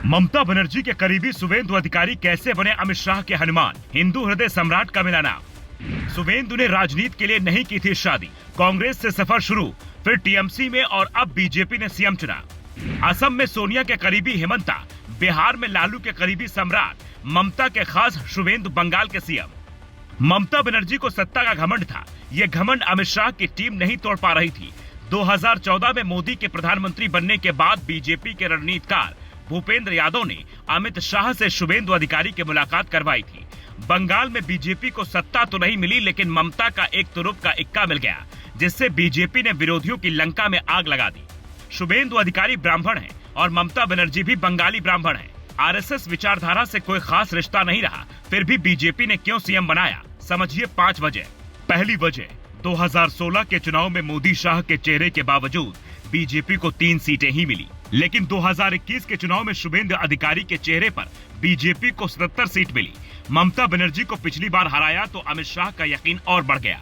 ममता बनर्जी के करीबी शुवेंदु अधिकारी कैसे बने अमित शाह के हनुमान, हिंदू हृदय सम्राट का मिला नाम। शुवेंदु ने राजनीति के लिए नहीं की थी शादी, कांग्रेस से सफर शुरू, फिर टीएमसी में और अब बीजेपी ने सीएम चुना। असम में सोनिया के करीबी हेमंता, बिहार में लालू के करीबी सम्राट, ममता के खास शुवेंदु बंगाल के सीएम। ममता बनर्जी को सत्ता का घमंड था, ये घमंड अमित शाह की टीम नहीं तोड़ पा रही थी। 2014 में मोदी के प्रधानमंत्री बनने के बाद बीजेपी के रणनीतिकार भूपेंद्र यादव ने अमित शाह से शुवेंदु अधिकारी की मुलाकात करवाई थी। बंगाल में बीजेपी को सत्ता तो नहीं मिली, लेकिन ममता का एक तुरुप का इक्का मिल गया, जिससे बीजेपी ने विरोधियों की लंका में आग लगा दी। शुवेंदु अधिकारी ब्राह्मण हैं और ममता बनर्जी भी बंगाली ब्राह्मण हैं। आरएसएस विचारधारा से कोई खास रिश्ता नहीं रहा, फिर भी बीजेपी ने क्यों सीएम बनाया, समझिए 5 वजह। पहली वजह, 2016 के चुनाव में मोदी शाह के चेहरे के बावजूद बीजेपी को 3 सीटें ही मिली, लेकिन 2021 के चुनाव में शुवेंदु अधिकारी के चेहरे पर बीजेपी को 77 सीट मिली। ममता बनर्जी को पिछली बार हराया तो अमित शाह का यकीन और बढ़ गया।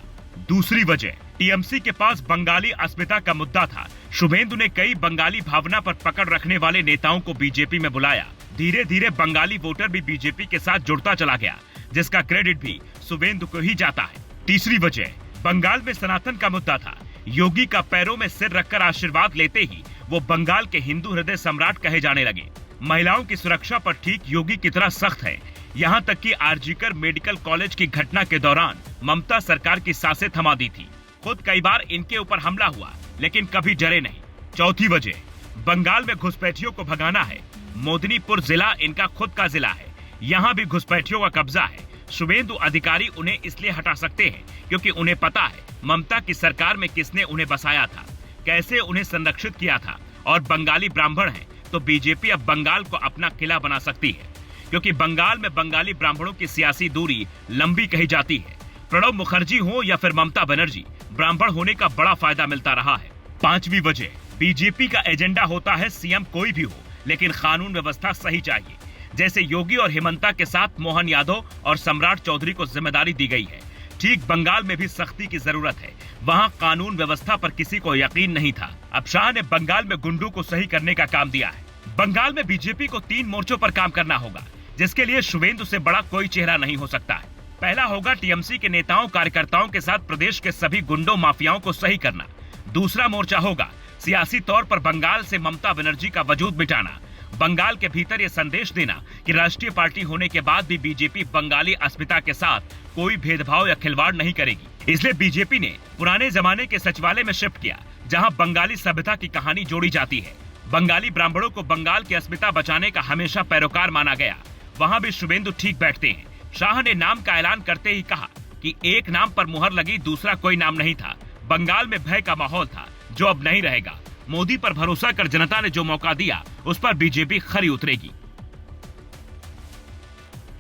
दूसरी वजह, टीएमसी के पास बंगाली अस्मिता का मुद्दा था। शुवेंदु ने कई बंगाली भावना पर पकड़ रखने वाले नेताओं को बीजेपी में बुलाया। धीरे धीरे बंगाली वोटर भी बीजेपी के साथ जुड़ता चला गया, जिसका क्रेडिट भी शुवेंदु को ही जाता है। तीसरी वजह, बंगाल में सनातन का मुद्दा था। योगी का पैरों में सिर रखकर आशीर्वाद लेते ही वो बंगाल के हिंदू हृदय सम्राट कहे जाने लगे। महिलाओं की सुरक्षा पर ठीक योगी की तरह सख्त है। यहाँ तक कि आरजीकर मेडिकल कॉलेज की घटना के दौरान ममता सरकार की सांसें थमा दी थी। खुद कई बार इनके ऊपर हमला हुआ, लेकिन कभी डरे नहीं। चौथी वजह, बंगाल में घुसपैठियों को भगाना है। मोदिनीपुर जिला इनका खुद का जिला है, यहाँ भी घुसपैठियों का कब्जा है। शुवेंदु अधिकारी उन्हें इसलिए हटा सकते हैं क्योंकि उन्हें पता है ममता की सरकार में किसने उन्हें बसाया था, कैसे उन्हें संरक्षित किया था। और बंगाली ब्राह्मण हैं तो बीजेपी अब बंगाल को अपना किला बना सकती है, क्योंकि बंगाल में बंगाली ब्राह्मणों की सियासी दूरी लंबी कही जाती है। प्रणब मुखर्जी हो या फिर ममता बनर्जी, ब्राह्मण होने का बड़ा फायदा मिलता रहा है। पांचवी वजह, बीजेपी का एजेंडा होता है सीएम कोई भी हो, लेकिन कानून व्यवस्था सही चाहिए। जैसे योगी और हेमंता के साथ मोहन यादव और सम्राट चौधरी को जिम्मेदारी दी गई है, ठीक बंगाल में भी सख्ती की जरूरत है। वहाँ कानून व्यवस्था पर किसी को यकीन नहीं था। अब शाह ने बंगाल में गुंडों को सही करने का काम दिया है। बंगाल में बीजेपी को 3 मोर्चों पर काम करना होगा, जिसके लिए शुवेंदु से बड़ा कोई चेहरा नहीं हो सकता है। पहला होगा टीएमसी के नेताओं कार्यकर्ताओं के साथ प्रदेश के सभी गुंडों माफियाओं को सही करना। दूसरा मोर्चा होगा सियासी तौर पर बंगाल से ममता बनर्जी का वजूद मिटाना। बंगाल के भीतर ये संदेश देना कि राष्ट्रीय पार्टी होने के बाद भी बीजेपी बंगाली अस्मिता के साथ कोई भेदभाव या खिलवाड़ नहीं करेगी। इसलिए बीजेपी ने पुराने जमाने के सचिवालय में शिफ्ट किया, जहां बंगाली सभ्यता की कहानी जोड़ी जाती है। बंगाली ब्राह्मणों को बंगाल की अस्मिता बचाने का हमेशा पैरोकार माना गया, वहां भी शुवेंदु ठीक बैठते हैं। शाह ने नाम का ऐलान करते ही कहा कि एक नाम पर मुहर लगी, दूसरा कोई नाम नहीं था। बंगाल में भय का माहौल था, जो अब नहीं रहेगा। मोदी पर भरोसा कर जनता ने जो मौका दिया, उस पर बीजेपी खरी उतरेगी।